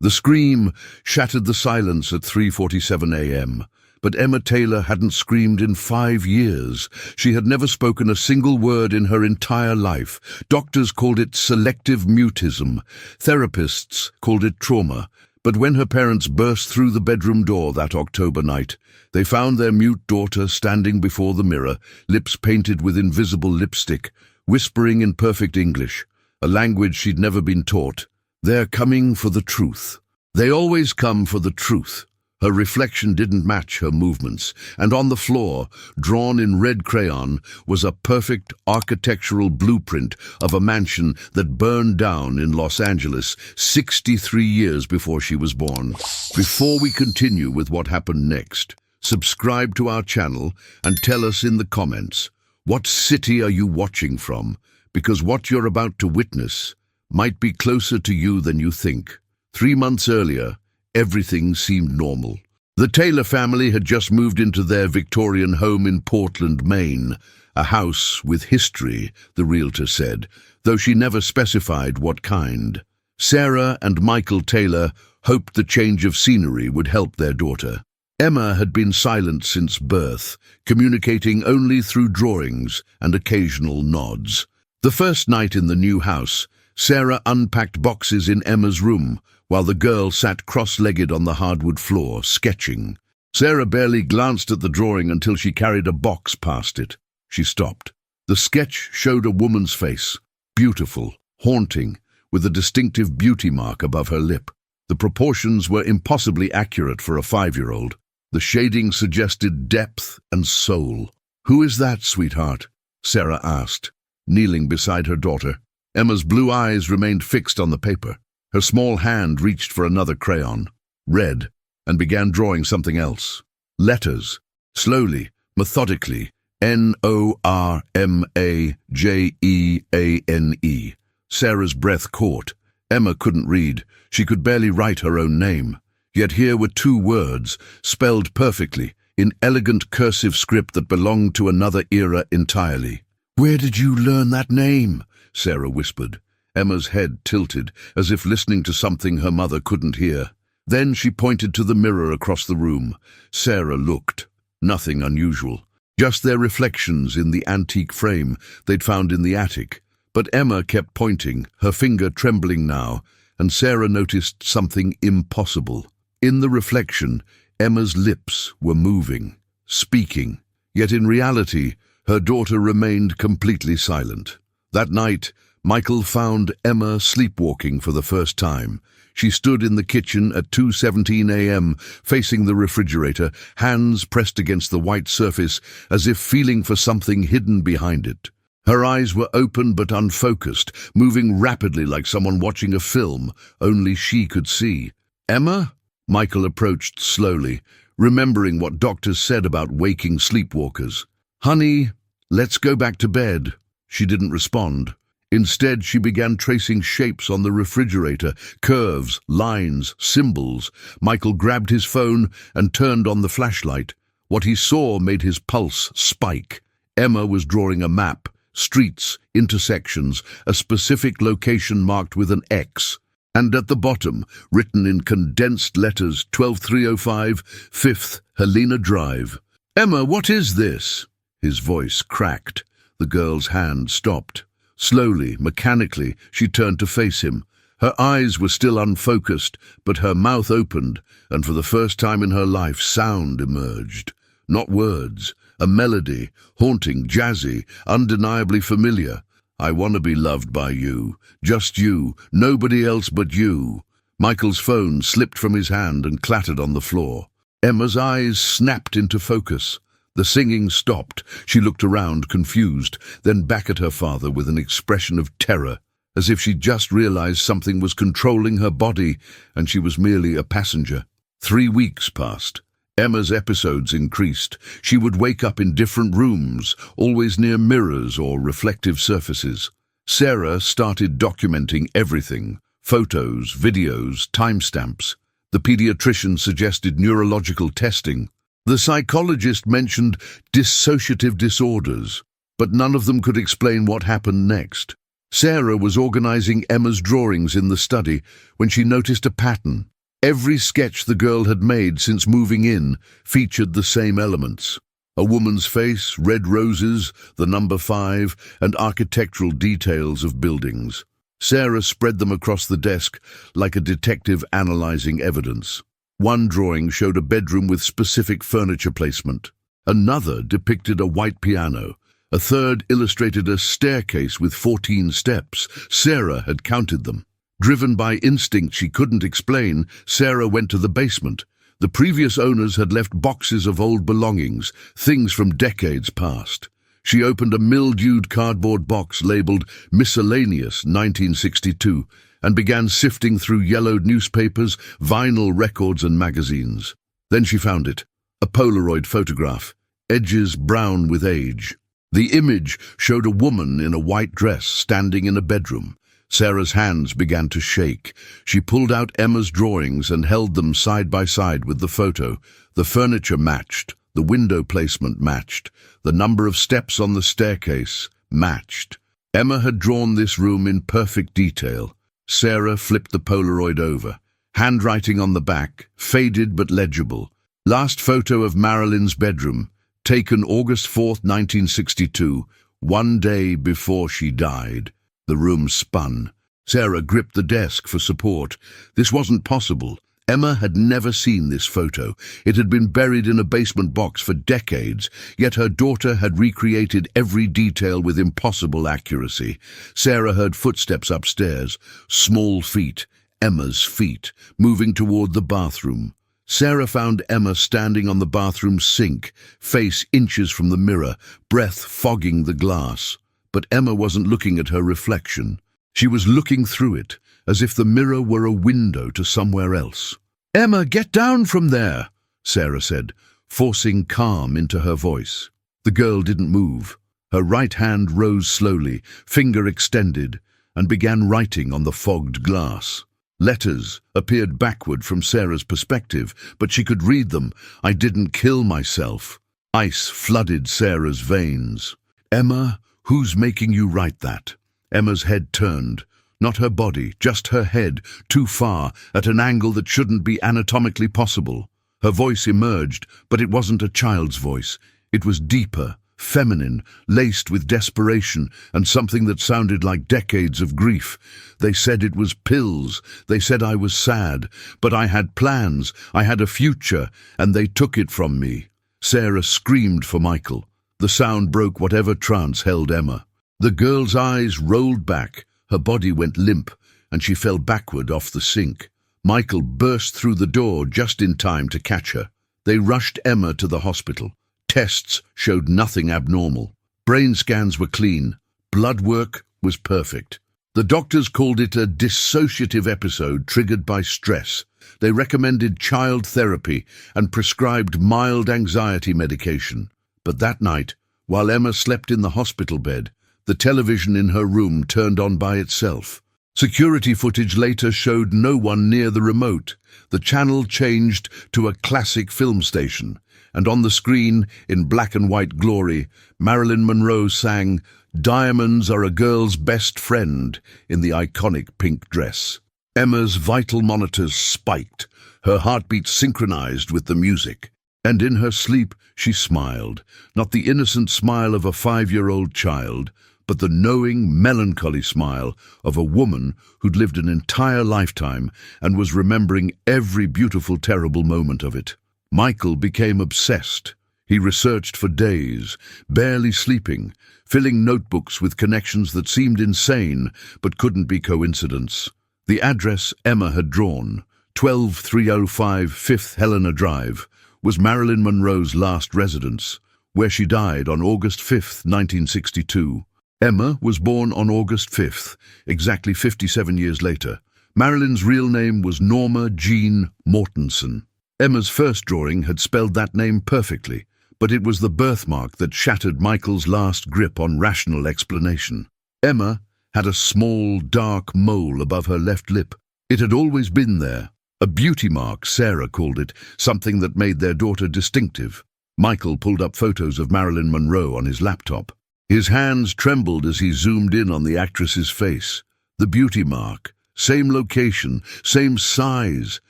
The scream shattered the silence at 3:47 a.m. But Emma Taylor hadn't screamed in 5 years. She had never spoken a single word in her entire life. Doctors called it selective mutism. Therapists called it trauma. But when her parents burst through the bedroom door that October night, they found their mute daughter standing before the mirror, lips painted with invisible lipstick, whispering in perfect English, a language she'd never been taught. They're coming for the truth. They always come for the truth. Her reflection didn't match her movements, and on the floor, drawn in red crayon, was a perfect architectural blueprint of a mansion that burned down in Los Angeles 63 years before she was born. Before we continue with what happened next, subscribe to our channel and tell us in the comments, what city are you watching from? Because what you're about to witness might be closer to you than you think. 3 months earlier, everything seemed normal. The Taylor family had just moved into their Victorian home in Portland, Maine, a house with history, the realtor said, though she never specified what kind. Sarah and Michael Taylor hoped the change of scenery would help their daughter. Emma had been silent since birth, communicating only through drawings and occasional nods. The first night in the new house, Sarah unpacked boxes in Emma's room, while the girl sat cross-legged on the hardwood floor, sketching. Sarah barely glanced at the drawing until she carried a box past it. She stopped. The sketch showed a woman's face, beautiful, haunting, with a distinctive beauty mark above her lip. The proportions were impossibly accurate for a 5-year-old. The shading suggested depth and soul. "Who is that, sweetheart?" Sarah asked, kneeling beside her daughter. Emma's blue eyes remained fixed on the paper. Her small hand reached for another crayon, read, and began drawing something else. Letters, slowly, methodically, N-O-R-M-A-J-E-A-N-E. Sarah's breath caught. Emma couldn't read. She could barely write her own name. Yet here were 2 words, spelled perfectly, in elegant cursive script that belonged to another era entirely. "Where did you learn that name?" Sarah whispered. Emma's head tilted, as if listening to something her mother couldn't hear. Then she pointed to the mirror across the room. Sarah looked. Nothing unusual. Just their reflections in the antique frame they'd found in the attic. But Emma kept pointing, her finger trembling now, and Sarah noticed something impossible. In the reflection, Emma's lips were moving, speaking. Yet in reality, her daughter remained completely silent. That night, Michael found Emma sleepwalking for the first time. She stood in the kitchen at 2:17 a.m., facing the refrigerator, hands pressed against the white surface, as if feeling for something hidden behind it. Her eyes were open but unfocused, moving rapidly like someone watching a film only she could see. "Emma?" Michael approached slowly, remembering what doctors said about waking sleepwalkers. "Honey, let's go back to bed." She didn't respond. Instead, she began tracing shapes on the refrigerator, curves, lines, symbols. Michael grabbed his phone and turned on the flashlight. What he saw made his pulse spike. Emma was drawing a map, streets, intersections, a specific location marked with an X. And at the bottom, written in condensed letters, 12305, 5th, Helena Drive. "Emma, what is this?" His voice cracked. The girl's hand stopped. Slowly, mechanically, she turned to face him. Her eyes were still unfocused, but her mouth opened, and for the first time in her life, sound emerged. Not words, a melody, haunting, jazzy, undeniably familiar. "I want to be loved by you. Just you. Nobody else but you." Michael's phone slipped from his hand and clattered on the floor. Emma's eyes snapped into focus. The singing stopped. She looked around, confused, then back at her father with an expression of terror, as if she'd just realized something was controlling her body and she was merely a passenger. 3 weeks passed. Emma's episodes increased. She would wake up in different rooms, always near mirrors or reflective surfaces. Sarah started documenting everything: photos, videos, timestamps. The pediatrician suggested neurological testing. The psychologist mentioned dissociative disorders, but none of them could explain what happened next. Sarah was organizing Emma's drawings in the study when she noticed a pattern. Every sketch the girl had made since moving in featured the same elements. A woman's face, red roses, the number 5, and architectural details of buildings. Sarah spread them across the desk like a detective analyzing evidence. One drawing showed a bedroom with specific furniture placement. Another depicted a white piano. A third illustrated a staircase with 14 steps. Sarah had counted them. Driven by instinct she couldn't explain, Sarah went to the basement. The previous owners had left boxes of old belongings, things from decades past. She opened a mildewed cardboard box labeled Miscellaneous 1962 and began sifting through yellowed newspapers, vinyl records and magazines. Then she found it, a Polaroid photograph, edges brown with age. The image showed a woman in a white dress standing in a bedroom. Sarah's hands began to shake. She pulled out Emma's drawings and held them side by side with the photo. The furniture matched, the window placement matched, the number of steps on the staircase matched. Emma had drawn this room in perfect detail. Sarah flipped the Polaroid over. Handwriting on the back, faded but legible. Last photo of Marilyn's bedroom, taken August 4th, 1962, one day before she died. The room spun. Sarah gripped the desk for support. This wasn't possible. Emma had never seen this photo. It had been buried in a basement box for decades, yet her daughter had recreated every detail with impossible accuracy. Sarah heard footsteps upstairs, small feet, Emma's feet, moving toward the bathroom. Sarah found Emma standing on the bathroom sink, face inches from the mirror, breath fogging the glass. But Emma wasn't looking at her reflection. She was looking through it, as if the mirror were a window to somewhere else. "Emma, get down from there," Sarah said, forcing calm into her voice. The girl didn't move. Her right hand rose slowly, finger extended, and began writing on the fogged glass. Letters appeared backward from Sarah's perspective, but she could read them. "I didn't kill myself." Ice flooded Sarah's veins. "Emma, who's making you write that?" Emma's head turned. Not her body, just her head, too far, at an angle that shouldn't be anatomically possible. Her voice emerged, but it wasn't a child's voice. It was deeper, feminine, laced with desperation and something that sounded like decades of grief. "They said it was pills. They said I was sad. But I had plans. I had a future, and they took it from me." Sarah screamed for Michael. The sound broke whatever trance held Emma. The girl's eyes rolled back, her body went limp, and she fell backward off the sink. Michael burst through the door just in time to catch her. They rushed Emma to the hospital. Tests showed nothing abnormal. Brain scans were clean. Blood work was perfect. The doctors called it a dissociative episode triggered by stress. They recommended child therapy and prescribed mild anxiety medication. But that night, while Emma slept in the hospital bed, the television in her room turned on by itself. Security footage later showed no one near the remote. The channel changed to a classic film station, and on the screen, in black and white glory, Marilyn Monroe sang "Diamonds Are a Girl's Best Friend" in the iconic pink dress. Emma's vital monitors spiked, her heartbeat synchronized with the music. And in her sleep, she smiled, not the innocent smile of a 5-year-old child, but the knowing, melancholy smile of a woman who'd lived an entire lifetime and was remembering every beautiful, terrible moment of it. Michael became obsessed. He researched for days, barely sleeping, filling notebooks with connections that seemed insane but couldn't be coincidence. The address Emma had drawn, 12305 5th Helena Drive, was Marilyn Monroe's last residence, where she died on August 5th, 1962. Emma was born on August 5th, exactly 57 years later. Marilyn's real name was Norma Jean Mortensen. Emma's first drawing had spelled that name perfectly, but it was the birthmark that shattered Michael's last grip on rational explanation. Emma had a small, dark mole above her left lip. It had always been there. A beauty mark, Sarah called it, something that made their daughter distinctive. Michael pulled up photos of Marilyn Monroe on his laptop. His hands trembled as he zoomed in on the actress's face. The beauty mark, same location, same size,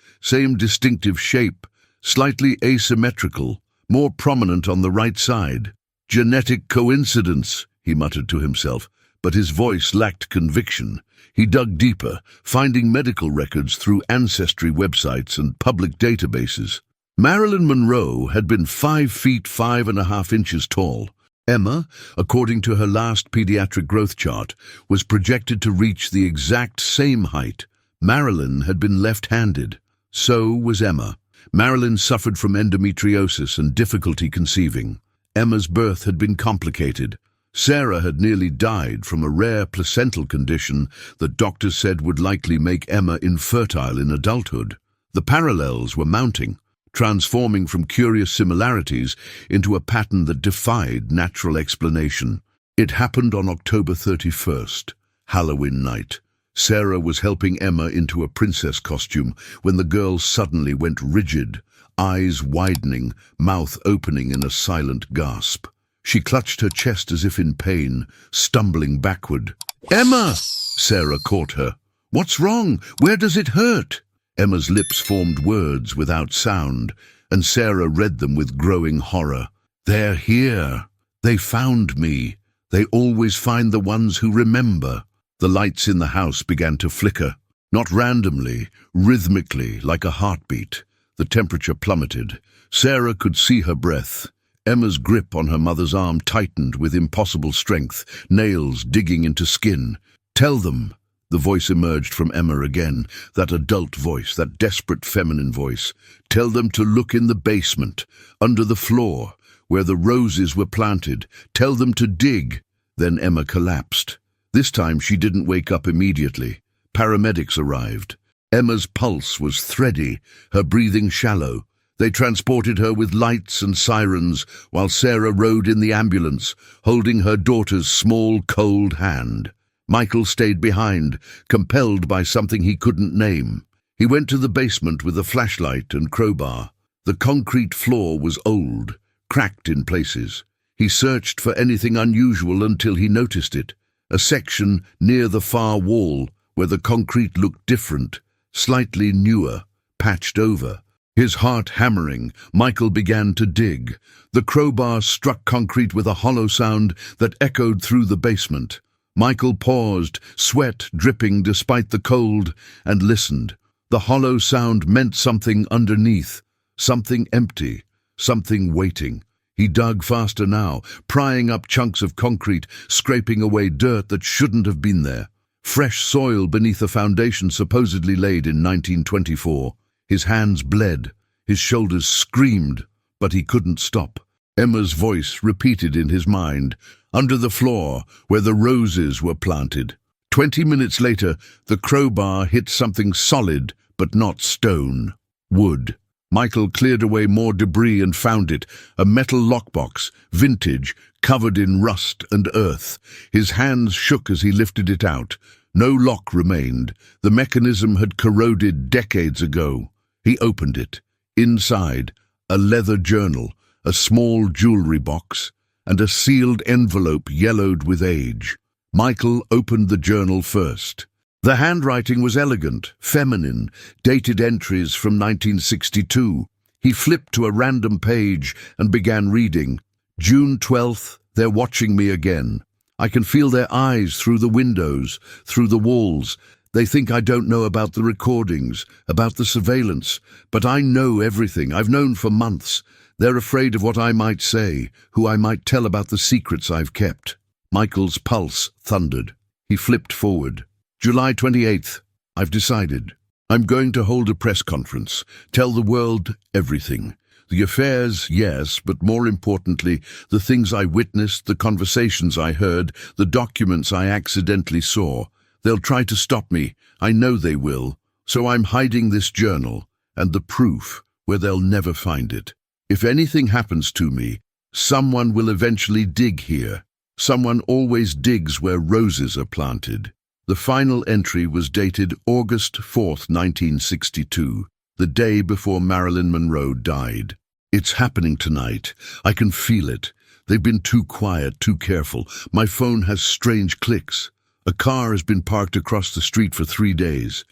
same distinctive shape, slightly asymmetrical, more prominent on the right side. Genetic coincidence, he muttered to himself, but his voice lacked conviction. He dug deeper, finding medical records through ancestry websites and public databases. Marilyn Monroe had been 5 feet 5.5 inches tall. Emma, according to her last pediatric growth chart, was projected to reach the exact same height. Marilyn had been left-handed. So was Emma. Marilyn suffered from endometriosis and difficulty conceiving. Emma's birth had been complicated. Sarah had nearly died from a rare placental condition that doctors said would likely make Emma infertile in adulthood. The parallels were mounting, transforming from curious similarities into a pattern that defied natural explanation. It happened on October 31st, Halloween night. Sarah was helping Emma into a princess costume when the girl suddenly went rigid, eyes widening, mouth opening in a silent gasp. She clutched her chest as if in pain, stumbling backward. "Emma!" Sarah caught her. "What's wrong? Where does it hurt?" Emma's lips formed words without sound, and Sarah read them with growing horror. "They're here. They found me. They always find the ones who remember." The lights in the house began to flicker, not randomly, rhythmically, like a heartbeat. The temperature plummeted. Sarah could see her breath. Emma's grip on her mother's arm tightened with impossible strength, nails digging into skin. "Tell them." The voice emerged from Emma again, that adult voice, that desperate feminine voice. "Tell them to look in the basement, under the floor, where the roses were planted. Tell them to dig." Then Emma collapsed. This time she didn't wake up immediately. Paramedics arrived. Emma's pulse was thready, her breathing shallow. They transported her with lights and sirens while Sarah rode in the ambulance, holding her daughter's small, cold hand. Michael stayed behind, compelled by something he couldn't name. He went to the basement with a flashlight and crowbar. The concrete floor was old, cracked in places. He searched for anything unusual until he noticed it. A section near the far wall where the concrete looked different, slightly newer, patched over. His heart hammering, Michael began to dig. The crowbar struck concrete with a hollow sound that echoed through the basement. Michael paused, sweat dripping despite the cold, and listened. The hollow sound meant something underneath, something empty, something waiting. He dug faster now, prying up chunks of concrete, scraping away dirt that shouldn't have been there. Fresh soil beneath a foundation supposedly laid in 1924. His hands bled, his shoulders screamed, but he couldn't stop. Emma's voice repeated in his mind, under the floor where the roses were planted. 20 minutes later, the crowbar hit something solid, but not stone. Wood. Michael cleared away more debris and found it, a metal lockbox, vintage, covered in rust and earth. His hands shook as he lifted it out. No lock remained. The mechanism had corroded decades ago. He opened it. Inside, a leather journal, a small jewelry box, and a sealed envelope yellowed with age. Michael opened the journal first. The handwriting was elegant, feminine, dated entries from 1962. He flipped to a random page and began reading. June 12th, they're watching me again. I can feel their eyes through the windows, through the walls. They think I don't know about the recordings, about the surveillance, but I know everything. I've known for months. They're afraid of what I might say, who I might tell about the secrets I've kept. Michael's pulse thundered. He flipped forward. July 28th. I've decided. I'm going to hold a press conference. Tell the world everything. The affairs, yes, but more importantly, the things I witnessed, the conversations I heard, the documents I accidentally saw. They'll try to stop me. I know they will. So I'm hiding this journal and the proof where they'll never find it. If anything happens to me, someone will eventually dig here. Someone always digs where roses are planted. The final entry was dated August 4th, 1962, the day before Marilyn Monroe died. It's happening tonight. I can feel it. They've been too quiet, too careful. My phone has strange clicks. A car has been parked across the street for 3 days.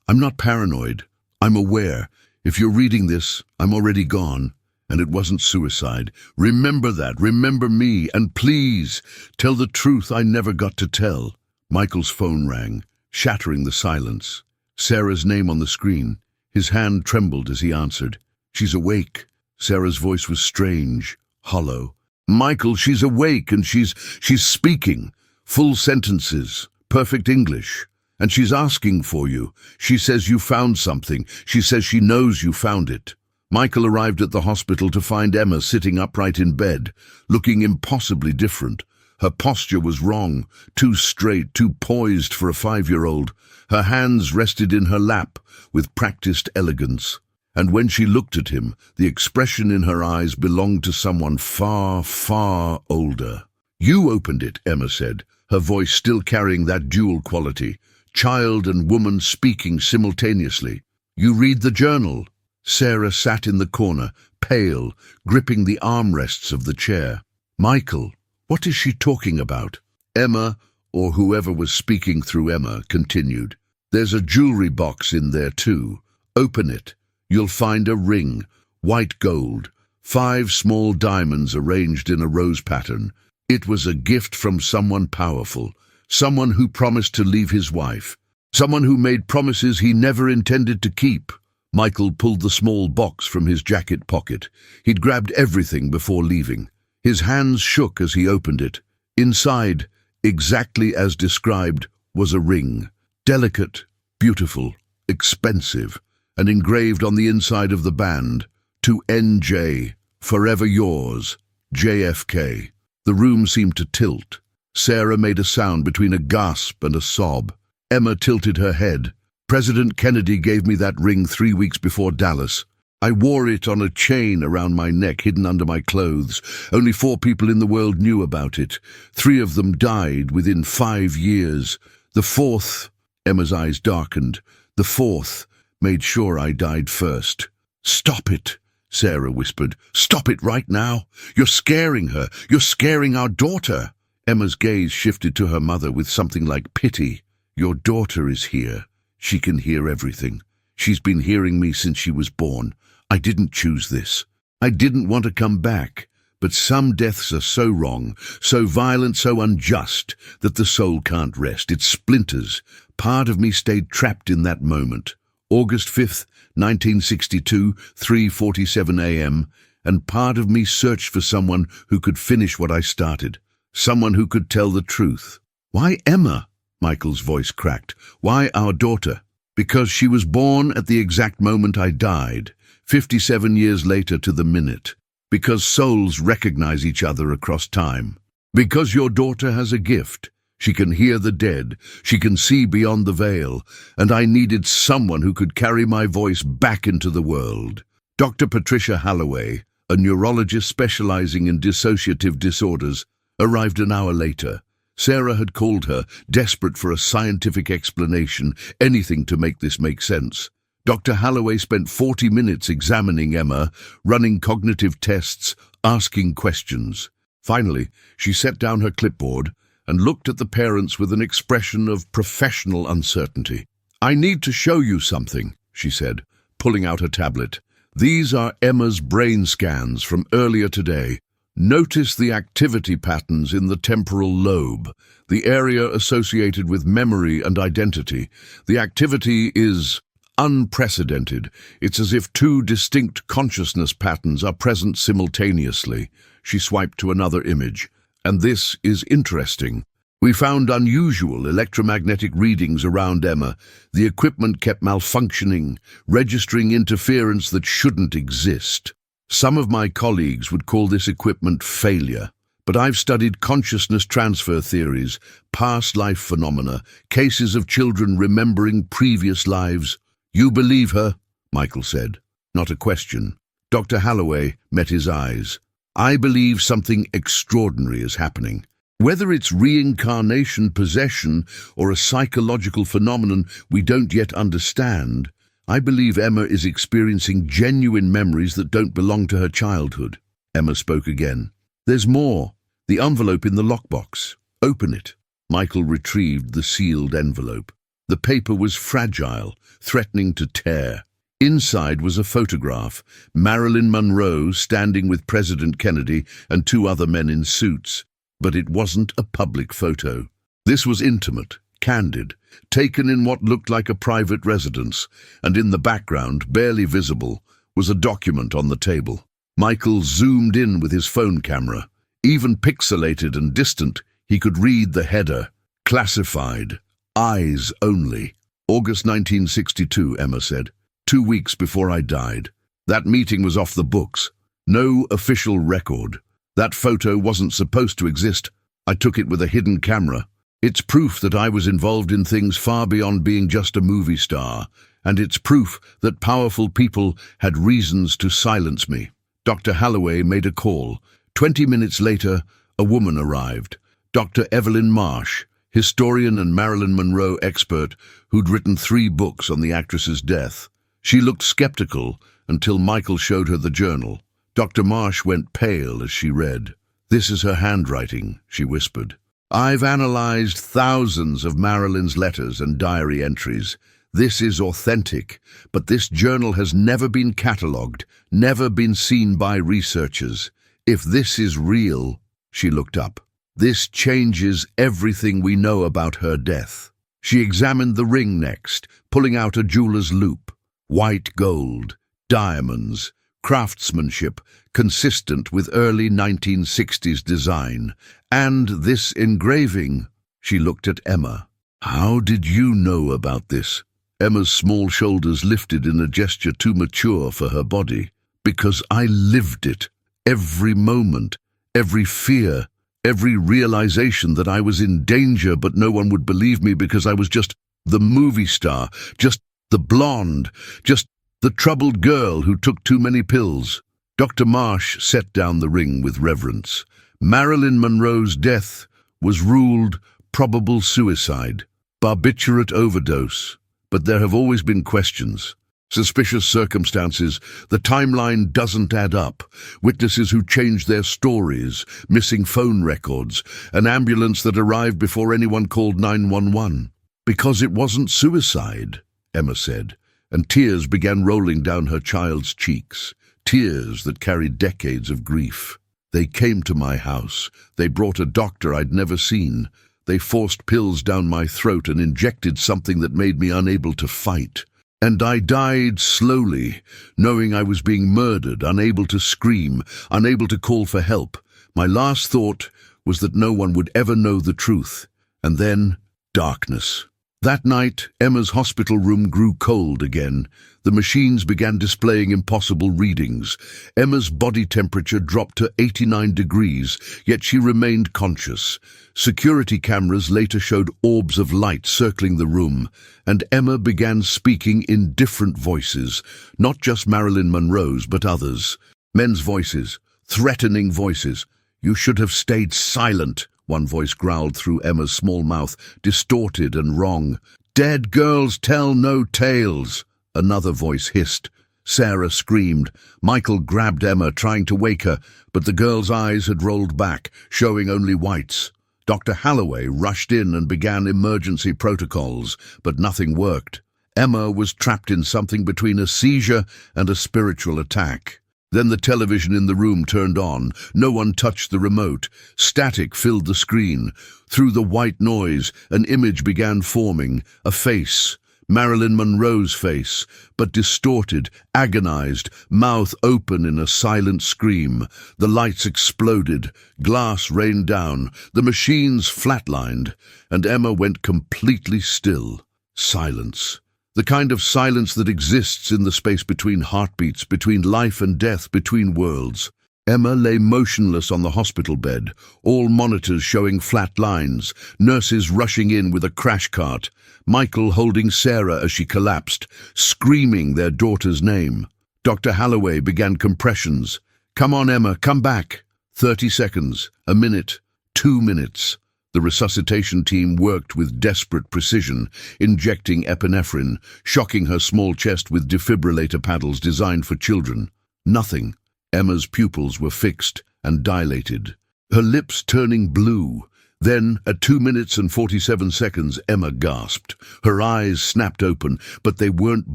I'm not paranoid. I'm aware. If you're reading this, I'm already gone. And it wasn't suicide. Remember that. Remember me. And please, tell the truth I never got to tell. Michael's phone rang, shattering the silence. Sarah's name on the screen. His hand trembled as he answered. She's awake. Sarah's voice was strange, hollow. Michael, she's awake and she's speaking. Full sentences, perfect English. And she's asking for you. She says you found something. She says she knows you found it. Michael arrived at the hospital to find Emma sitting upright in bed, looking impossibly different. Her posture was wrong, too straight, too poised for a 5-year-old. Her hands rested in her lap with practiced elegance. And when she looked at him, the expression in her eyes belonged to someone far, far older. You opened it, Emma said, her voice still carrying that dual quality, child and woman speaking simultaneously. You read the journal. Sarah sat in the corner, pale, gripping the armrests of the chair. Michael, what is she talking about? Emma, or whoever was speaking through Emma, continued. There's a jewelry box in there too. Open it. You'll find a ring, white gold, 5 small diamonds arranged in a rose pattern. It was a gift from someone powerful, someone who promised to leave his wife, someone who made promises he never intended to keep. Michael pulled the small box from his jacket pocket. He'd grabbed everything before leaving. His hands shook as he opened it. Inside, exactly as described, was a ring. Delicate, beautiful, expensive, and engraved on the inside of the band, to NJ, forever yours, JFK. The room seemed to tilt. Sarah made a sound between a gasp and a sob. Emma tilted her head. President Kennedy gave me that ring 3 weeks before Dallas. I wore it on a chain around my neck, hidden under my clothes. Only 4 people in the world knew about it. 3 of them died within 5 years. The 4th, Emma's eyes darkened, the 4th made sure I died first. Stop it, Sarah whispered. Stop it right now. You're scaring her. You're scaring our daughter. Emma's gaze shifted to her mother with something like pity. Your daughter is here. She can hear everything. She's been hearing me since she was born. I didn't choose this. I didn't want to come back. But some deaths are so wrong, so violent, so unjust, that the soul can't rest. It splinters. Part of me stayed trapped in that moment. August 5th, 1962, 3:47 a.m., and part of me searched for someone who could finish what I started. Someone who could tell the truth. Why Emma? Michael's voice cracked. Why our daughter? Because she was born at the exact moment I died, 57 years later to the minute. Because souls recognize each other across time. Because your daughter has a gift. She can hear the dead. She can see beyond the veil. And I needed someone who could carry my voice back into the world. Dr. Patricia Holloway, a neurologist specializing in dissociative disorders, arrived an hour later. Sarah had called her, desperate for a scientific explanation, anything to make this make sense. Dr. Holloway spent 40 minutes examining Emma, running cognitive tests, asking questions. Finally, she set down her clipboard and looked at the parents with an expression of professional uncertainty. I need to show you something, she said, pulling out her tablet. These are Emma's brain scans from earlier today. Notice the activity patterns in the temporal lobe, the area associated with memory and identity. The activity is unprecedented. It's as if 2 distinct consciousness patterns are present simultaneously. She swiped to another image. And this is interesting. We found unusual electromagnetic readings around Emma. The equipment kept malfunctioning, registering interference that shouldn't exist. Some of my colleagues would call this equipment failure, but I've studied consciousness transfer theories, past life phenomena, cases of children remembering previous lives. You believe her? Michael said. Not a question. Dr. Holloway met his eyes. I believe something extraordinary is happening. Whether it's reincarnation, possession, or a psychological phenomenon we don't yet understand, I believe Emma is experiencing genuine memories that don't belong to her childhood. Emma spoke again. There's more. The envelope in the lockbox. Open it. Michael retrieved the sealed envelope. The paper was fragile, threatening to tear. Inside was a photograph, Marilyn Monroe standing with President Kennedy and two other men in suits. But it wasn't a public photo. This was intimate, candid, taken in what looked like a private residence, and in the background, barely visible, was a document on the table. Michael zoomed in with his phone camera. Even pixelated and distant, he could read the header, classified, eyes only. August 1962, Emma said. 2 weeks before I died. That meeting was off the books. No official record. That photo wasn't supposed to exist. I took it with a hidden camera. It's proof that I was involved in things far beyond being just a movie star, and it's proof that powerful people had reasons to silence me. Dr. Holloway made a call. 20 minutes later, a woman arrived. Dr. Evelyn Marsh, historian and Marilyn Monroe expert who'd written 3 books on the actress's death. She looked skeptical until Michael showed her the journal. Dr. Marsh went pale as she read. "This is her handwriting," she whispered. "I've analyzed thousands of Marilyn's letters and diary entries. This is authentic, but this journal has never been catalogued, never been seen by researchers. If this is real," she looked up, "this changes everything we know about her death." She examined the ring next, pulling out a jeweler's loop. White gold, diamonds, craftsmanship consistent with early 1960s design. And this engraving. She looked at Emma. "How did you know about this?" Emma's small shoulders lifted in a gesture too mature for her body. "Because I lived it. Every moment, every fear, every realization that I was in danger, but no one would believe me because I was just the movie star, just the blonde, just the troubled girl who took too many pills." Dr. Marsh set down the ring with reverence. Marilyn Monroe's death was ruled probable suicide, barbiturate overdose. But there have always been questions. Suspicious circumstances, the timeline doesn't add up. Witnesses who changed their stories, missing phone records, an ambulance that arrived before anyone called 911. "Because it wasn't suicide," Emma said, and tears began rolling down her child's cheeks, tears that carried decades of grief. "They came to my house. They brought a doctor I'd never seen. They forced pills down my throat and injected something that made me unable to fight. And I died slowly, knowing I was being murdered, unable to scream, unable to call for help. My last thought was that no one would ever know the truth. And then, darkness." That night, Emma's hospital room grew cold again. The machines began displaying impossible readings. Emma's body temperature dropped to 89 degrees, yet she remained conscious. Security cameras later showed orbs of light circling the room, and Emma began speaking in different voices, not just Marilyn Monroe's, but others. Men's voices, threatening voices. "You should have stayed silent," one voice growled through Emma's small mouth, distorted and wrong. "Dead girls tell no tales," another voice hissed. Sarah screamed. Michael grabbed Emma, trying to wake her, but the girl's eyes had rolled back, showing only whites. Dr. Holloway rushed in and began emergency protocols, but nothing worked. Emma was trapped in something between a seizure and a spiritual attack. Then the television in the room turned on. No one touched the remote. Static filled the screen. Through the white noise, an image began forming. A face. Marilyn Monroe's face, but distorted, agonized, mouth open in a silent scream. The lights exploded. Glass rained down. The machines flatlined. And Emma went completely still. Silence. The kind of silence that exists in the space between heartbeats, between life and death, between worlds. Emma lay motionless on the hospital bed, all monitors showing flat lines, nurses rushing in with a crash cart, Michael holding Sarah as she collapsed, screaming their daughter's name. Dr. Holloway began compressions. "Come on, Emma, come back." 30 seconds, a minute, 2 minutes. The resuscitation team worked with desperate precision, injecting epinephrine, shocking her small chest with defibrillator paddles designed for children. Nothing. Emma's pupils were fixed and dilated, her lips turning blue. Then, at 2 minutes and 47 seconds, Emma gasped. Her eyes snapped open, but they weren't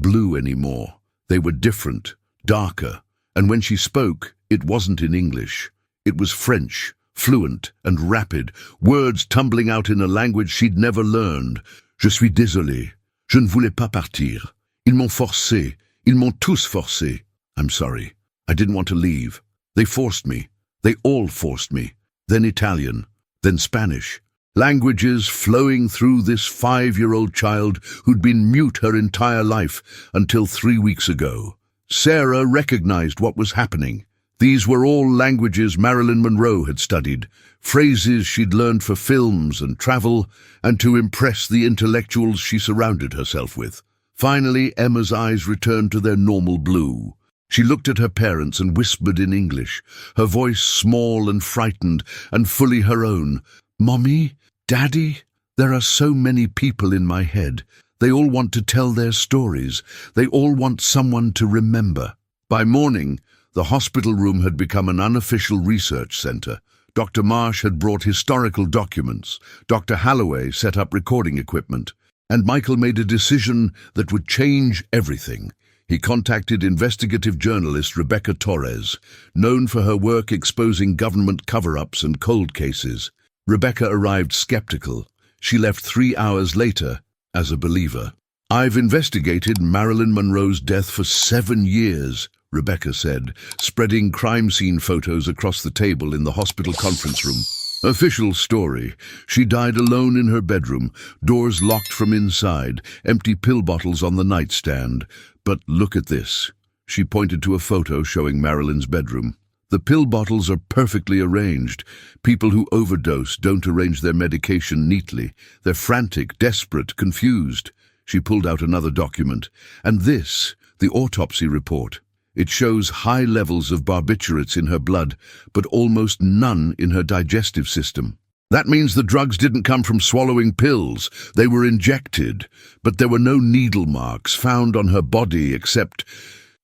blue anymore. They were different, darker, and when she spoke, it wasn't in English. It was French, fluent and rapid, words tumbling out in a language she'd never learned. Je suis désolé. Je ne voulais pas partir. Ils m'ont forcé. Ils m'ont tous forcé. I'm sorry. I didn't want to leave. They forced me. They all forced me. Then Italian, then Spanish. Languages flowing through this 5-year-old child who'd been mute her entire life until 3 weeks ago. Sarah recognized what was happening. These were all languages Marilyn Monroe had studied, phrases she'd learned for films and travel, and to impress the intellectuals she surrounded herself with. Finally, Emma's eyes returned to their normal blue. She looked at her parents and whispered in English, her voice small and frightened and fully her own. "Mommy, Daddy, there are so many people in my head. They all want to tell their stories. They all want someone to remember." By morning, the hospital room had become an unofficial research center. Dr. Marsh had brought historical documents. Dr. Holloway set up recording equipment. And Michael made a decision that would change everything. He contacted investigative journalist Rebecca Torres, known for her work exposing government cover-ups and cold cases. Rebecca arrived skeptical. She left 3 hours later as a believer. "I've investigated Marilyn Monroe's death for 7 years, Rebecca said, spreading crime scene photos across the table in the hospital conference room. Official story. She died alone in her bedroom, doors locked from inside, empty pill bottles on the nightstand. But look at this. She pointed to a photo showing Marilyn's bedroom. The pill bottles are perfectly arranged. People who overdose don't arrange their medication neatly. They're frantic, desperate, confused. She pulled out another document. And this, the autopsy report. It shows high levels of barbiturates in her blood, but almost none in her digestive system. That means the drugs didn't come from swallowing pills. They were injected, but there were no needle marks found on her body except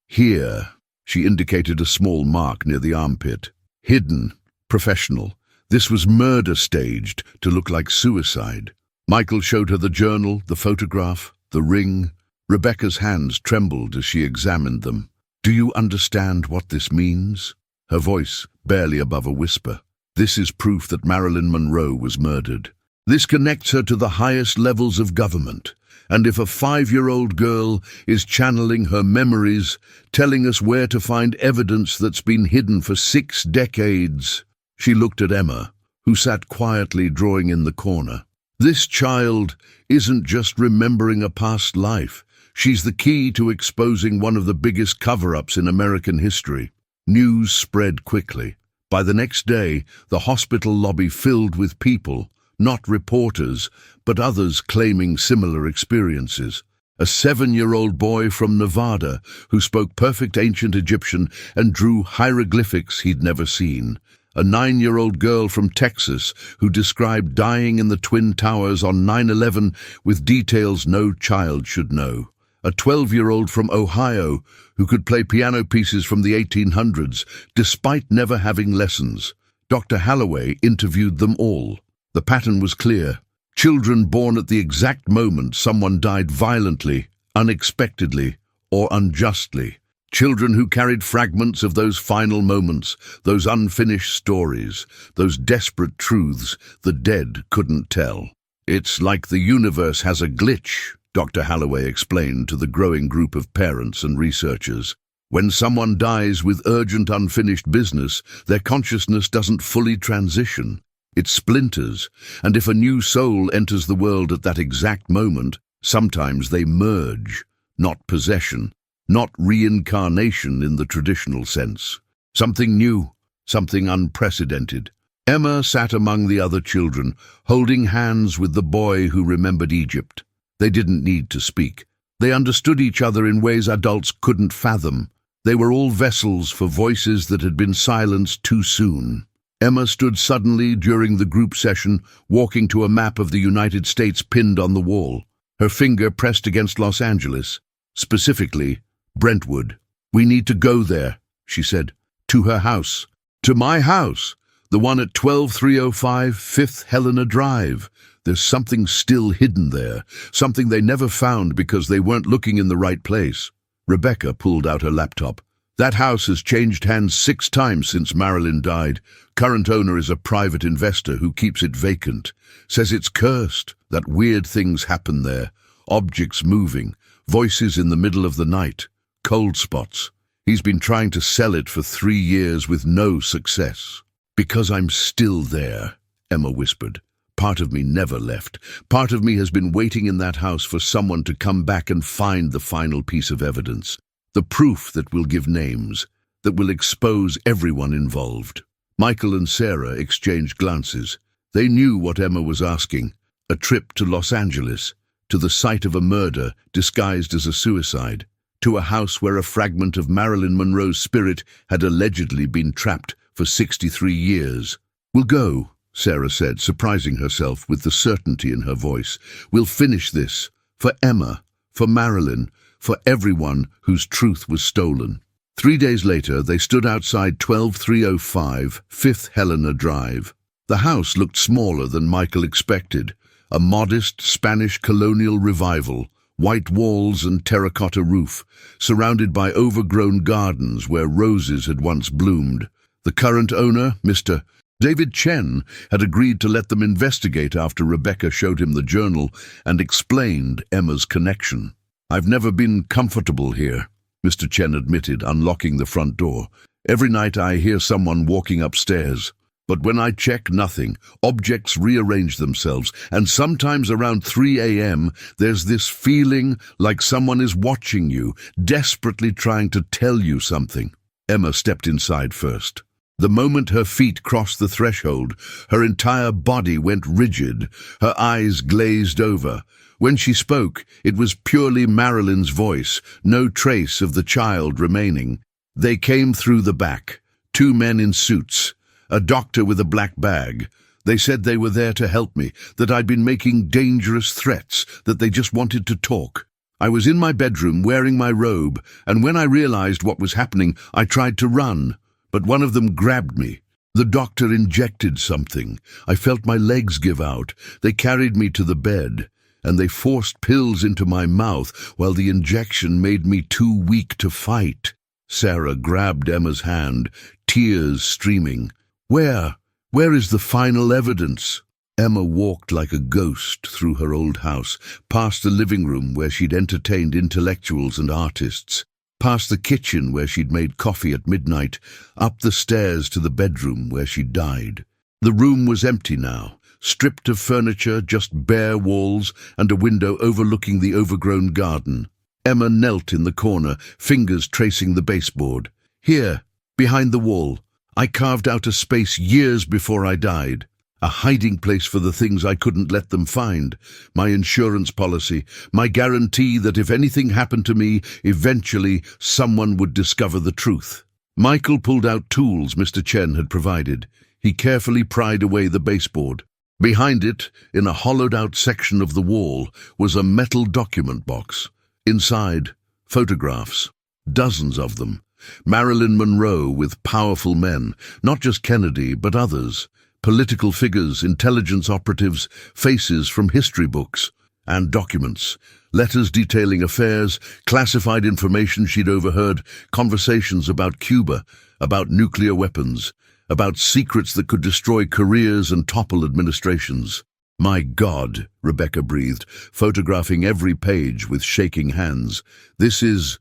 here. She indicated a small mark near the armpit. Hidden, professional. This was murder staged to look like suicide. Michael showed her the journal, the photograph, the ring. Rebecca's hands trembled as she examined them. "Do you understand what this means?" Her voice barely above a whisper. "This is proof that Marilyn Monroe was murdered. This connects her to the highest levels of government. And if a 5-year-old girl is channeling her memories, telling us where to find evidence that's been hidden for 6 decades... She looked at Emma, who sat quietly drawing in the corner. This child isn't just remembering a past life. She's the key to exposing one of the biggest cover-ups in American history. News spread quickly. By the next day, the hospital lobby filled with people, not reporters, but others claiming similar experiences. A 7-year-old boy from Nevada who spoke perfect ancient Egyptian and drew hieroglyphics he'd never seen. A 9-year-old girl from Texas who described dying in the Twin Towers on 9/11 with details no child should know. A 12-year-old from Ohio who could play piano pieces from the 1800s despite never having lessons. Dr. Holloway interviewed them all. The pattern was clear. Children born at the exact moment someone died violently, unexpectedly, or unjustly. Children who carried fragments of those final moments, those unfinished stories, those desperate truths the dead couldn't tell. "It's like the universe has a glitch," Dr. Holloway explained to the growing group of parents and researchers. "When someone dies with urgent unfinished business, their consciousness doesn't fully transition. It splinters, and if a new soul enters the world at that exact moment, sometimes they merge, not possession, not reincarnation in the traditional sense. Something new, something unprecedented." Emma sat among the other children, holding hands with the boy who remembered Egypt. They didn't need to speak. They understood each other in ways adults couldn't fathom. They were all vessels for voices that had been silenced too soon. Emma stood suddenly during the group session, walking to a map of the United States pinned on the wall. Her finger pressed against Los Angeles, specifically Brentwood. "We need to go there," she said. "To her house. To my house. The one at 12305 5th Helena Drive. There's something still hidden there, something they never found because they weren't looking in the right place." Rebecca pulled out her laptop. That house has changed hands 6 times since Marilyn died. Current owner is a private investor who keeps it vacant. Says it's cursed, that weird things happen there. Objects moving, voices in the middle of the night, cold spots. He's been trying to sell it for 3 years with no success. Because I'm still there, Emma whispered. Part of me never left. Part of me has been waiting in that house for someone to come back and find the final piece of evidence. The proof that will give names, that will expose everyone involved. Michael and Sarah exchanged glances. They knew what Emma was asking. A trip to Los Angeles, to the site of a murder disguised as a suicide, to a house where a fragment of Marilyn Monroe's spirit had allegedly been trapped for 63 years. "We'll go," Sarah said, surprising herself with the certainty in her voice. "We'll finish this. For Emma, for Marilyn, for everyone whose truth was stolen." 3 days later, they stood outside 12305 5th Helena Drive. The house looked smaller than Michael expected. A modest Spanish colonial revival, white walls and terracotta roof, surrounded by overgrown gardens where roses had once bloomed. The current owner, Mr. David Chen, had agreed to let them investigate after Rebecca showed him the journal and explained Emma's connection. "I've never been comfortable here," Mr. Chen admitted, unlocking the front door. "Every night I hear someone walking upstairs. But when I check, nothing. Objects rearrange themselves, and sometimes around 3 a.m. there's this feeling like someone is watching you, desperately trying to tell you something." Emma stepped inside first. The moment her feet crossed the threshold, her entire body went rigid, her eyes glazed over. When she spoke, it was purely Marilyn's voice, no trace of the child remaining. "They came through the back. 2 men in suits. A doctor with a black bag. They said they were there to help me, that I'd been making dangerous threats, that they just wanted to talk. I was in my bedroom wearing my robe, and when I realized what was happening, I tried to run. But one of them grabbed me. The doctor injected something. I felt my legs give out. They carried me to the bed, and they forced pills into my mouth while the injection made me too weak to fight." Sarah grabbed Emma's hand, tears streaming. Where is the final evidence?" Emma walked like a ghost through her old house, past the living room where she'd entertained intellectuals and artists, past the kitchen where she'd made coffee at midnight, up the stairs to the bedroom where she'd died. The room was empty now, stripped of furniture, just bare walls and a window overlooking the overgrown garden. Emma knelt in the corner, fingers tracing the baseboard. "Here, behind the wall, I carved out a space years before I died. A hiding place for the things I couldn't let them find. My insurance policy, my guarantee that if anything happened to me, eventually someone would discover the truth." Michael pulled out tools Mr. Chen had provided. He carefully pried away the baseboard. Behind it, in a hollowed-out section of the wall, was a metal document box. Inside, photographs. Dozens of them. Marilyn Monroe with powerful men, not just Kennedy, but others. Political figures, intelligence operatives, faces from history books, and documents. Letters detailing affairs, classified information she'd overheard, conversations about Cuba, about nuclear weapons, about secrets that could destroy careers and topple administrations. "My God," Rebecca breathed, photographing every page with shaking hands. This is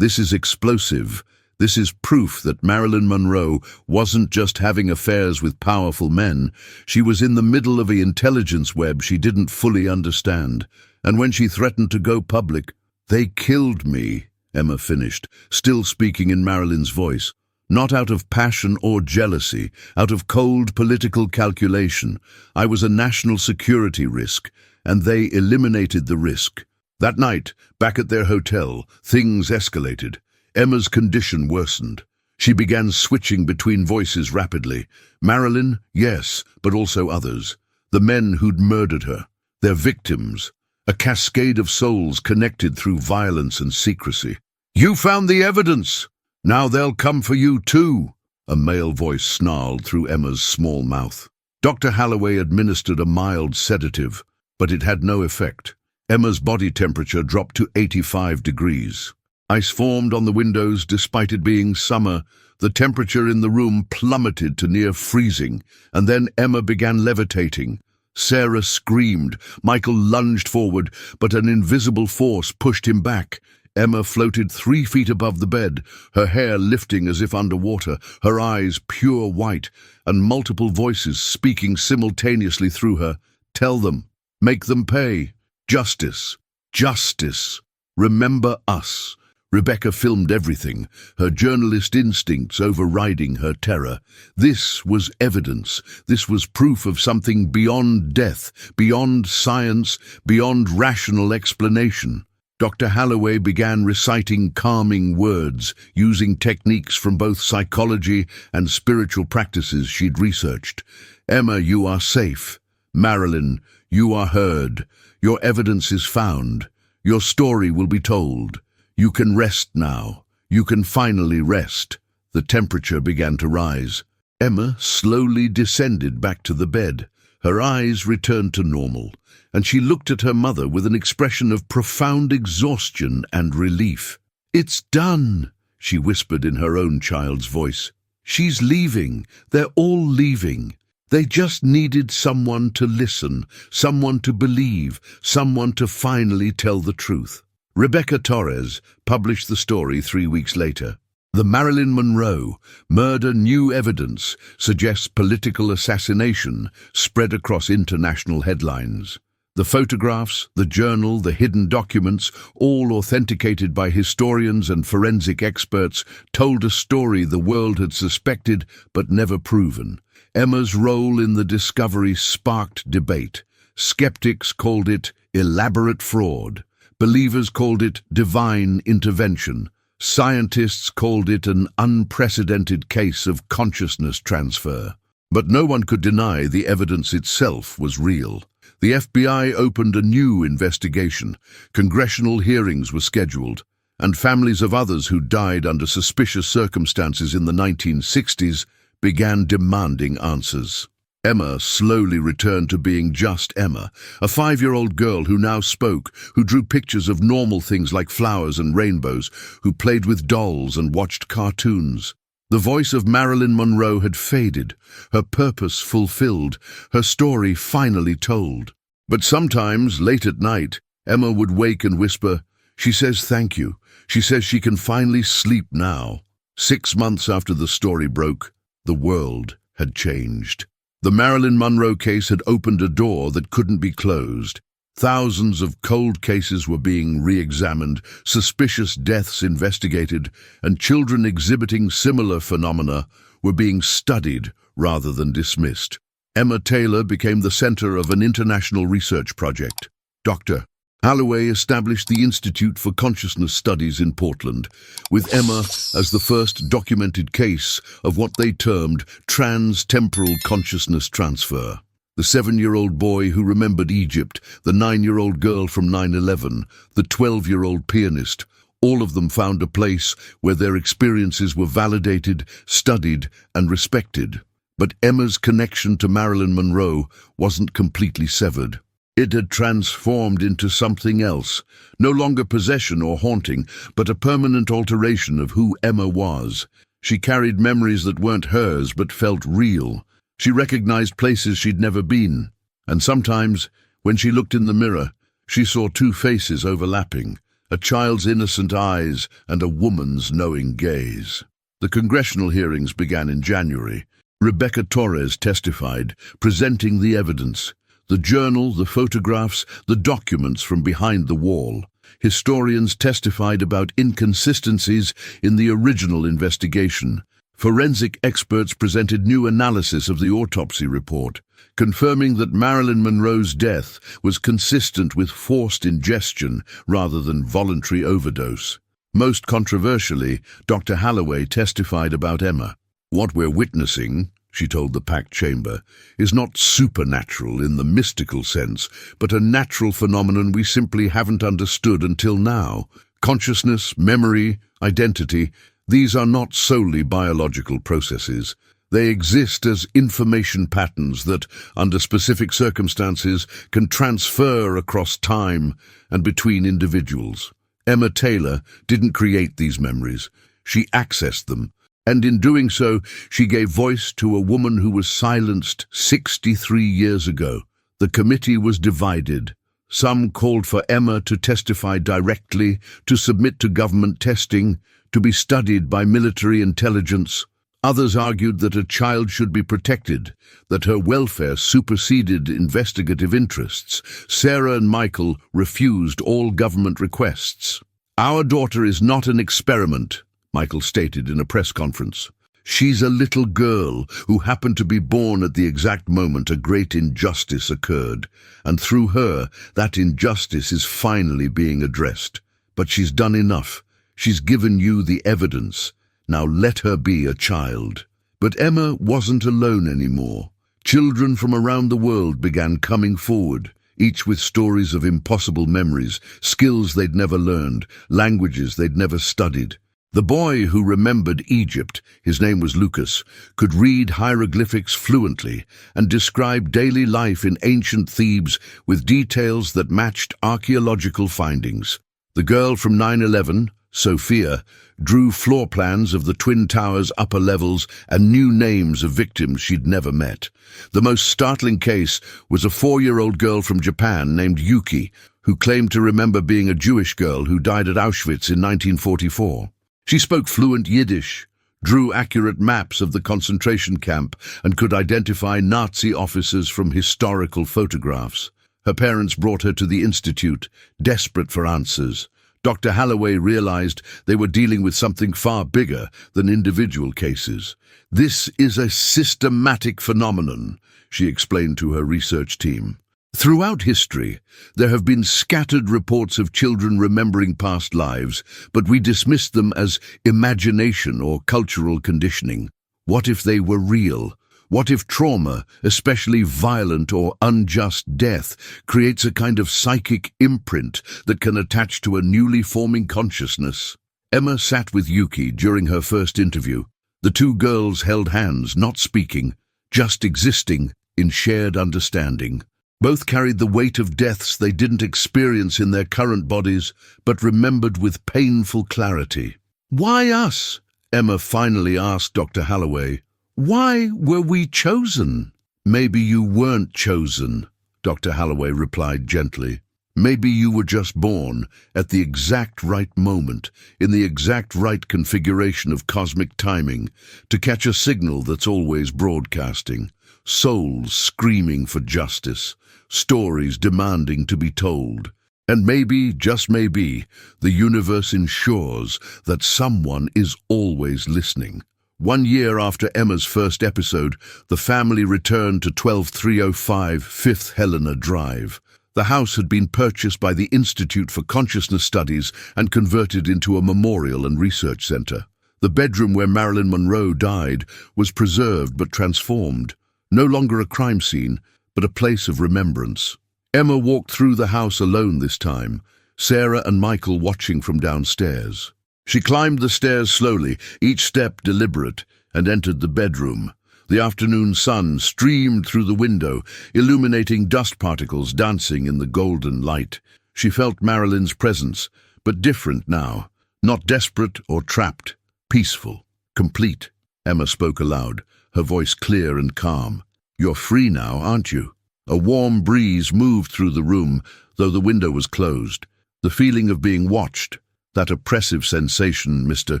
explosive. This is proof that Marilyn Monroe wasn't just having affairs with powerful men. She was in the middle of an intelligence web she didn't fully understand. And when she threatened to go public, "They killed me," Emma finished, still speaking in Marilyn's voice. "Not out of passion or jealousy, out of cold political calculation. I was a national security risk, and they eliminated the risk." That night, back at their hotel, things escalated. Emma's condition worsened. She began switching between voices rapidly. Marilyn, yes, but also others. The men who'd murdered her. Their victims. A cascade of souls connected through violence and secrecy. "You found the evidence! Now they'll come for you too," a male voice snarled through Emma's small mouth. Dr. Holloway administered a mild sedative, but it had no effect. Emma's body temperature dropped to 85 degrees. Ice formed on the windows despite it being summer. The temperature in the room plummeted to near freezing, and then Emma began levitating. Sarah screamed. Michael lunged forward, but an invisible force pushed him back. Emma floated 3 feet above the bed, her hair lifting as if underwater, her eyes pure white, and multiple voices speaking simultaneously through her. Tell them. Make them pay. Justice. Justice. Remember us. Rebecca filmed everything, her journalist instincts overriding her terror. This was evidence. This was proof of something beyond death, beyond science, beyond rational explanation. Dr. Holloway began reciting calming words, using techniques from both psychology and spiritual practices she'd researched. Emma, you are safe. Marilyn, you are heard. Your evidence is found. Your story will be told. You can rest now. You can finally rest. The temperature began to rise. Emma slowly descended back to the bed. Her eyes returned to normal, and she looked at her mother with an expression of profound exhaustion and relief. "It's done," she whispered in her own child's voice. "She's leaving. They're all leaving. They just needed someone to listen, someone to believe, someone to finally tell the truth." Rebecca Torres published the story 3 weeks later. The Marilyn Monroe murder, new evidence, suggests political assassination, spread across international headlines. The photographs, the journal, the hidden documents, all authenticated by historians and forensic experts, told a story the world had suspected but never proven. Emma's role in the discovery sparked debate. Skeptics called it elaborate fraud. Believers called it divine intervention. Scientists called it an unprecedented case of consciousness transfer. But no one could deny the evidence itself was real. The FBI opened a new investigation. Congressional hearings were scheduled, and families of others who died under suspicious circumstances in the 1960s began demanding answers. Emma slowly returned to being just Emma, a 5-year-old girl who now spoke, who drew pictures of normal things like flowers and rainbows, who played with dolls and watched cartoons. The voice of Marilyn Monroe had faded, her purpose fulfilled, her story finally told. But sometimes, late at night, Emma would wake and whisper, "She says thank you. She says she can finally sleep now." 6 months after the story broke, the world had changed. The Marilyn Monroe case had opened a door that couldn't be closed. Thousands of cold cases were being re-examined, suspicious deaths investigated, and children exhibiting similar phenomena were being studied rather than dismissed. Emma Taylor became the center of an international research project. Dr. Holloway established the Institute for Consciousness Studies in Portland, with Emma as the first documented case of what they termed trans-temporal consciousness transfer. The 7-year-old boy who remembered Egypt, the 9-year-old girl from 9/11, the 12-year-old pianist, all of them found a place where their experiences were validated, studied, and respected. But Emma's connection to Marilyn Monroe wasn't completely severed. It had transformed into something else, no longer possession or haunting, but a permanent alteration of who Emma was. She carried memories that weren't hers but felt real. She recognized places she'd never been. And sometimes, when she looked in the mirror, she saw 2 faces overlapping, a child's innocent eyes and a woman's knowing gaze. The congressional hearings began in January. Rebecca Torres testified, presenting the evidence. The journal, the photographs, the documents from behind the wall. Historians testified about inconsistencies in the original investigation. Forensic experts presented new analysis of the autopsy report, confirming that Marilyn Monroe's death was consistent with forced ingestion rather than voluntary overdose. Most controversially, Dr. Holloway testified about Emma. "What we're witnessing," she told the packed chamber, "is not supernatural in the mystical sense, but a natural phenomenon we simply haven't understood until now. Consciousness, memory, identity, these are not solely biological processes. They exist as information patterns that, under specific circumstances, can transfer across time and between individuals. Emma Taylor didn't create these memories. She accessed them. And in doing so, she gave voice to a woman who was silenced 63 years ago. The committee was divided. Some called for Emma to testify directly, to submit to government testing, to be studied by military intelligence. Others argued that a child should be protected, that her welfare superseded investigative interests. Sarah and Michael refused all government requests. "Our daughter is not an experiment," Michael stated in a press conference. "She's a little girl who happened to be born at the exact moment a great injustice occurred, and through her, that injustice is finally being addressed. But she's done enough. She's given you the evidence. Now let her be a child." But Emma wasn't alone anymore. Children from around the world began coming forward, each with stories of impossible memories, skills they'd never learned, languages they'd never studied. The boy who remembered Egypt, his name was Lucas, could read hieroglyphics fluently and describe daily life in ancient Thebes with details that matched archaeological findings. The girl from 9/11, Sophia, drew floor plans of the Twin Towers' upper levels and knew names of victims she'd never met. The most startling case was a 4-year-old girl from Japan named Yuki, who claimed to remember being a Jewish girl who died at Auschwitz in 1944. She spoke fluent Yiddish, drew accurate maps of the concentration camp, and could identify Nazi officers from historical photographs. Her parents brought her to the institute, desperate for answers. Dr. Holloway realized they were dealing with something far bigger than individual cases. "This is a systematic phenomenon," she explained to her research team. Throughout history, there have been scattered reports of children remembering past lives, but we dismissed them as imagination or cultural conditioning. What if they were real? What if trauma, especially violent or unjust death, creates a kind of psychic imprint that can attach to a newly forming consciousness? Emma sat with Yuki during her first interview. The two girls held hands, not speaking, just existing in shared understanding. Both carried the weight of deaths they didn't experience in their current bodies, but remembered with painful clarity. "Why us?" Emma finally asked Dr. Holloway. "Why were we chosen?" "Maybe you weren't chosen," Dr. Holloway replied gently. "Maybe you were just born at the exact right moment, in the exact right configuration of cosmic timing, to catch a signal that's always broadcasting. Souls screaming for justice, stories demanding to be told. And maybe, just maybe, the universe ensures that someone is always listening." 1 year after Emma's first episode, the family returned to 12305 5th Helena Drive. The house had been purchased by the Institute for Consciousness Studies and converted into a memorial and research center. The bedroom where Marilyn Monroe died was preserved but transformed. No longer a crime scene, but a place of remembrance. Emma walked through the house alone this time, Sarah and Michael watching from downstairs. She climbed the stairs slowly, each step deliberate, and entered the bedroom. The afternoon sun streamed through the window, illuminating dust particles dancing in the golden light. She felt Marilyn's presence, but different now, not desperate or trapped, peaceful, complete. Emma spoke aloud, her voice clear and calm. "You're free now, aren't you?" A warm breeze moved through the room, though the window was closed. The feeling of being watched, that oppressive sensation Mr.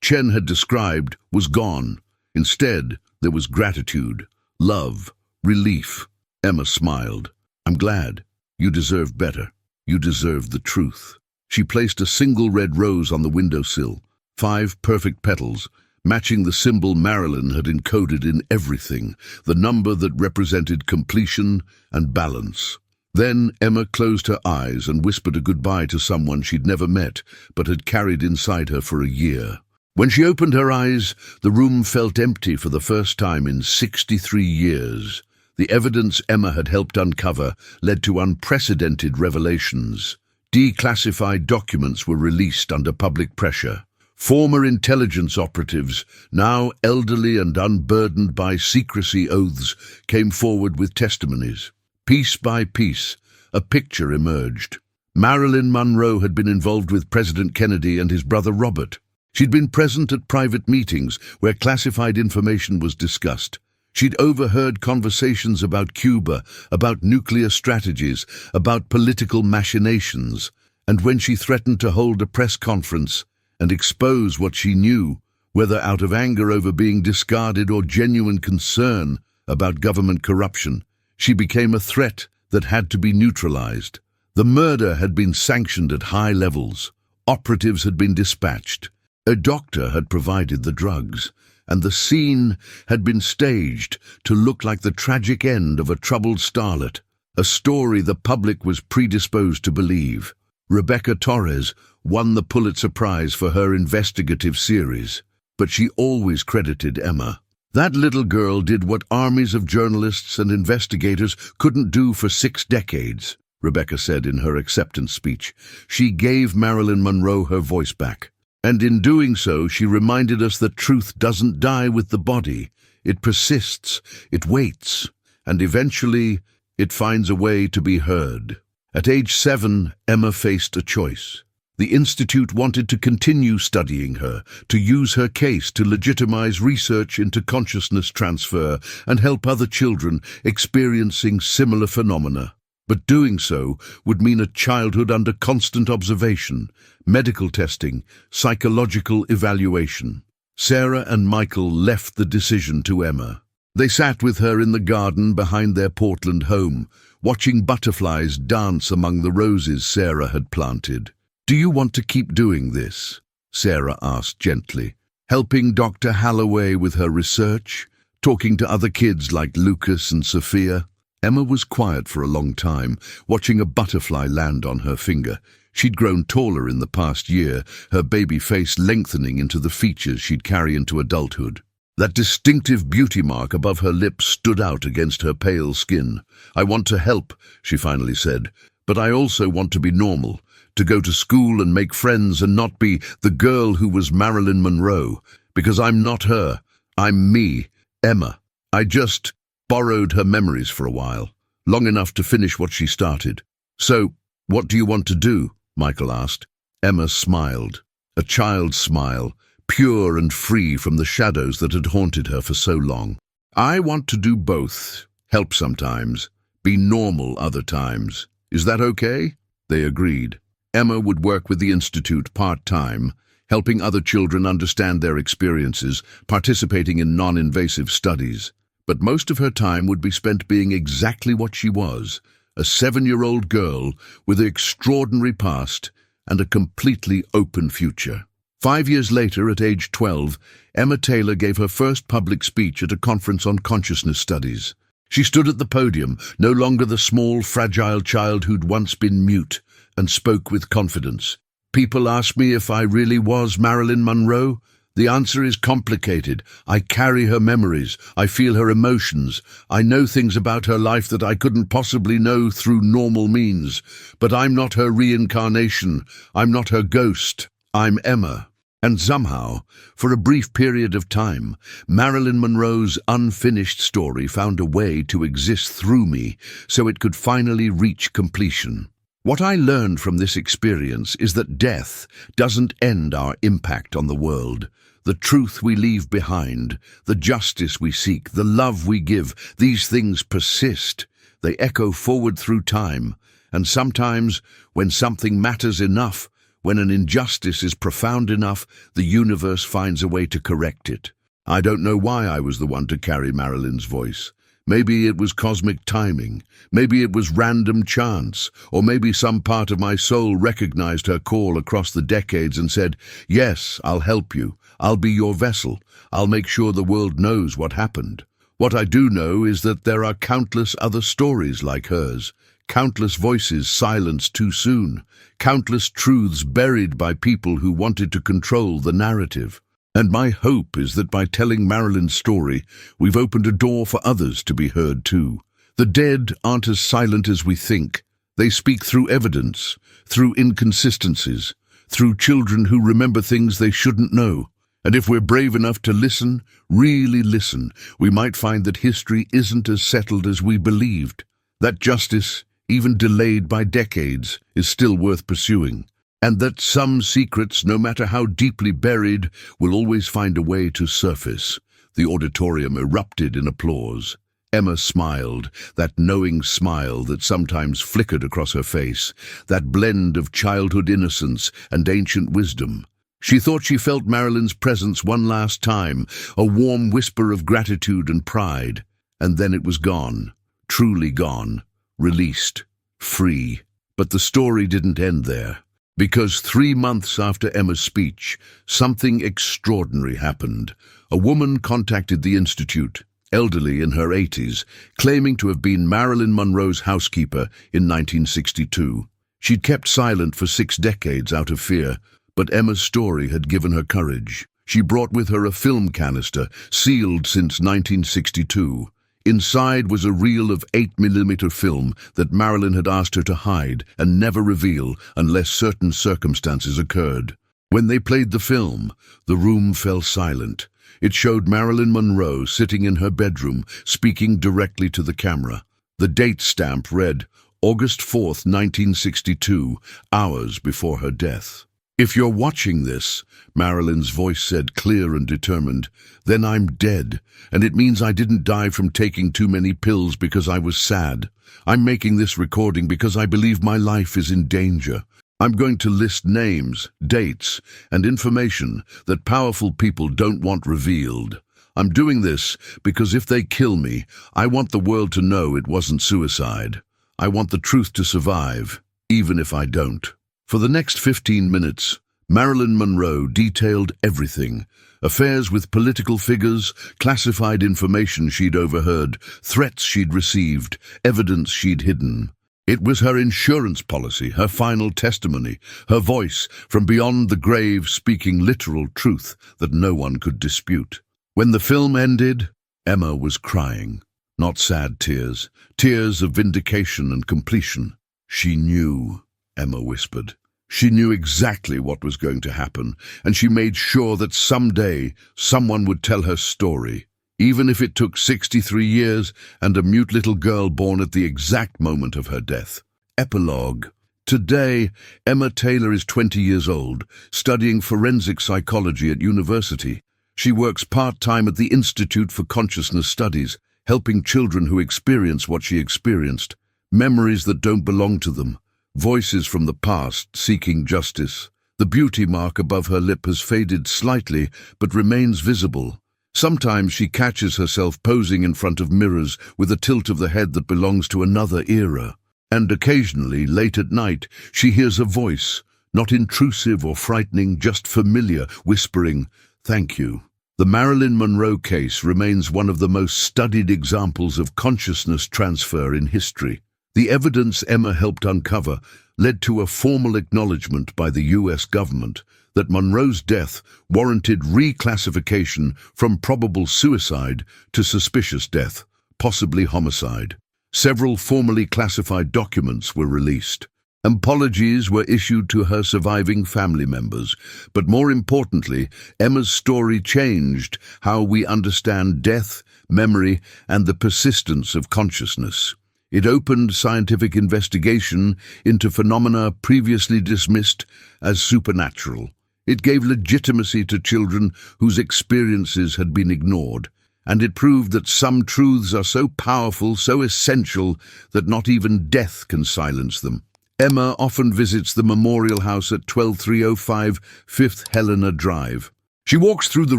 Chen had described, was gone. Instead, there was gratitude, love, relief. Emma smiled. "I'm glad. You deserve better. You deserve the truth." She placed a single red rose on the windowsill, 5 perfect petals, matching the symbol Marilyn had encoded in everything, the number that represented completion and balance. Then Emma closed her eyes and whispered a goodbye to someone she'd never met, but had carried inside her for a year. When she opened her eyes, the room felt empty for the first time in 63 years. The evidence Emma had helped uncover led to unprecedented revelations. Declassified documents were released under public pressure. Former intelligence operatives, now elderly and unburdened by secrecy oaths, came forward with testimonies. Piece by piece, a picture emerged. Marilyn Monroe had been involved with President Kennedy and his brother Robert. She'd been present at private meetings where classified information was discussed. She'd overheard conversations about Cuba, about nuclear strategies, about political machinations. And when she threatened to hold a press conference and expose what she knew, whether out of anger over being discarded or genuine concern about government corruption, she became a threat that had to be neutralized. The murder had been sanctioned at high levels. Operatives had been dispatched. A doctor had provided the drugs, and the scene had been staged to look like the tragic end of a troubled starlet, a story the public was predisposed to believe. Rebecca Torres won the Pulitzer Prize for her investigative series, but she always credited Emma. That little girl did what armies of journalists and investigators couldn't do for 6 decades, Rebecca said in her acceptance speech. She gave Marilyn Monroe her voice back. And in doing so, she reminded us that truth doesn't die with the body. It persists, it waits, and eventually it finds a way to be heard. At age 7, Emma faced a choice. The Institute wanted to continue studying her, to use her case to legitimize research into consciousness transfer and help other children experiencing similar phenomena. But doing so would mean a childhood under constant observation, medical testing, psychological evaluation. Sarah and Michael left the decision to Emma. They sat with her in the garden behind their Portland home, watching butterflies dance among the roses Sarah had planted. "Do you want to keep doing this?" Sarah asked gently. "Helping Dr. Holloway with her research? Talking to other kids like Lucas and Sophia?" Emma was quiet for a long time, watching a butterfly land on her finger. She'd grown taller in the past year, her baby face lengthening into the features she'd carry into adulthood. That distinctive beauty mark above her lips stood out against her pale skin. "I want to help," she finally said, "but I also want to be normal, to go to school and make friends and not be the girl who was Marilyn Monroe, because I'm not her. I'm me, Emma. I just borrowed her memories for a while, long enough to finish what she started." "So, what do you want to do?" Michael asked. Emma smiled, a child's smile, pure and free from the shadows that had haunted her for so long. "I want to do both, help sometimes, be normal other times. Is that okay?" They agreed. Emma would work with the Institute part-time, helping other children understand their experiences, participating in non-invasive studies. But most of her time would be spent being exactly what she was, a 7-year-old girl with an extraordinary past and a completely open future. 5 years later, at age 12, Emma Taylor gave her first public speech at a conference on consciousness studies. She stood at the podium, no longer the small, fragile child who'd once been mute, and spoke with confidence. "People ask me if I really was Marilyn Monroe. The answer is complicated. I carry her memories. I feel her emotions. I know things about her life that I couldn't possibly know through normal means. But I'm not her reincarnation. I'm not her ghost. I'm Emma." And somehow, for a brief period of time, Marilyn Monroe's unfinished story found a way to exist through me so it could finally reach completion. What I learned from this experience is that death doesn't end our impact on the world. The truth we leave behind, the justice we seek, the love we give, these things persist. They echo forward through time, and sometimes, when something matters enough, when an injustice is profound enough, the universe finds a way to correct it. I don't know why I was the one to carry Marilyn's voice. Maybe it was cosmic timing, maybe it was random chance, or maybe some part of my soul recognized her call across the decades and said, "Yes, I'll help you. I'll be your vessel. I'll make sure the world knows what happened." What I do know is that there are countless other stories like hers, countless voices silenced too soon, countless truths buried by people who wanted to control the narrative. And my hope is that by telling Marilyn's story, we've opened a door for others to be heard too. The dead aren't as silent as we think. They speak through evidence, through inconsistencies, through children who remember things they shouldn't know. And if we're brave enough to listen, really listen, we might find that history isn't as settled as we believed, that justice even delayed by decades, is still worth pursuing. And that some secrets, no matter how deeply buried, will always find a way to surface. The auditorium erupted in applause. Emma smiled, that knowing smile that sometimes flickered across her face, that blend of childhood innocence and ancient wisdom. She thought she felt Marilyn's presence one last time, a warm whisper of gratitude and pride. And then it was gone, truly gone, released, free. But the story didn't end there. Because 3 months after Emma's speech, something extraordinary happened. A woman contacted the Institute, elderly in her 80s, claiming to have been Marilyn Monroe's housekeeper in 1962. She'd kept silent for 6 decades out of fear, but Emma's story had given her courage. She brought with her a film canister, sealed since 1962. Inside was a reel of 8mm film that Marilyn had asked her to hide and never reveal unless certain circumstances occurred. When they played the film, the room fell silent. It showed Marilyn Monroe sitting in her bedroom, speaking directly to the camera. The date stamp read, August 4th, 1962, hours before her death. "If you're watching this," Marilyn's voice said, clear and determined, "then I'm dead, and it means I didn't die from taking too many pills because I was sad. I'm making this recording because I believe my life is in danger. I'm going to list names, dates, and information that powerful people don't want revealed. I'm doing this because if they kill me, I want the world to know it wasn't suicide. I want the truth to survive, even if I don't." For the next 15 minutes, Marilyn Monroe detailed everything: affairs with political figures, classified information she'd overheard, threats she'd received, evidence she'd hidden. It was her insurance policy, her final testimony, her voice from beyond the grave speaking literal truth that no one could dispute. When the film ended, Emma was crying. Not sad tears, tears of vindication and completion. She knew, Emma whispered. She knew exactly what was going to happen, and she made sure that someday someone would tell her story, even if it took 63 years and a mute little girl born at the exact moment of her death. Epilogue. Today, Emma Taylor is 20 years old, studying forensic psychology at university. She works part-time at the Institute for Consciousness Studies, helping children who experience what she experienced, memories that don't belong to them. Voices from the past seeking justice. The beauty mark above her lip has faded slightly, but remains visible. Sometimes she catches herself posing in front of mirrors with a tilt of the head that belongs to another era. And occasionally, late at night, she hears a voice, not intrusive or frightening, just familiar, whispering, "Thank you." The Marilyn Monroe case remains one of the most studied examples of consciousness transfer in history. The evidence Emma helped uncover led to a formal acknowledgement by the US government that Monroe's death warranted reclassification from probable suicide to suspicious death, possibly homicide. Several formally classified documents were released. Apologies were issued to her surviving family members, but more importantly, Emma's story changed how we understand death, memory, and the persistence of consciousness. It opened scientific investigation into phenomena previously dismissed as supernatural. It gave legitimacy to children whose experiences had been ignored, and it proved that some truths are so powerful, so essential, that not even death can silence them. Emma often visits the memorial house at 12305 5th Helena Drive. She walks through the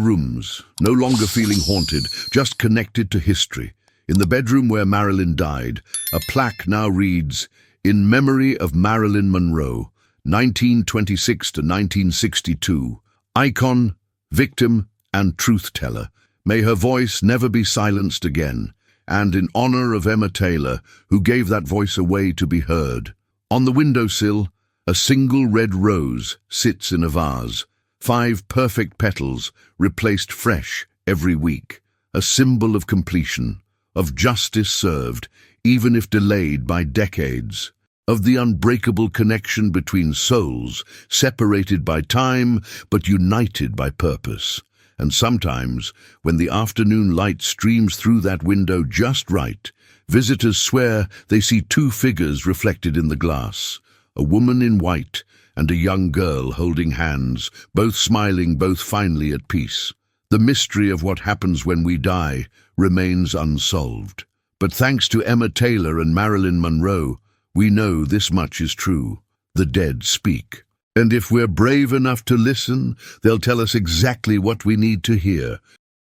rooms, no longer feeling haunted, just connected to history. In the bedroom where Marilyn died, a plaque now reads, "In memory of Marilyn Monroe, 1926 to 1962, icon, victim, and truth-teller. May her voice never be silenced again, and in honor of Emma Taylor, who gave that voice away to be heard." On the windowsill, a single red rose sits in a vase, 5 perfect petals replaced fresh every week, a symbol of completion, of justice served, even if delayed by decades, of the unbreakable connection between souls, separated by time but united by purpose. And sometimes, when the afternoon light streams through that window just right, visitors swear they see two figures reflected in the glass, a woman in white and a young girl holding hands, both smiling, both finally at peace. The mystery of what happens when we die remains unsolved. But thanks to Emma Taylor and Marilyn Monroe, we know this much is true. The dead speak. And if we're brave enough to listen, they'll tell us exactly what we need to hear.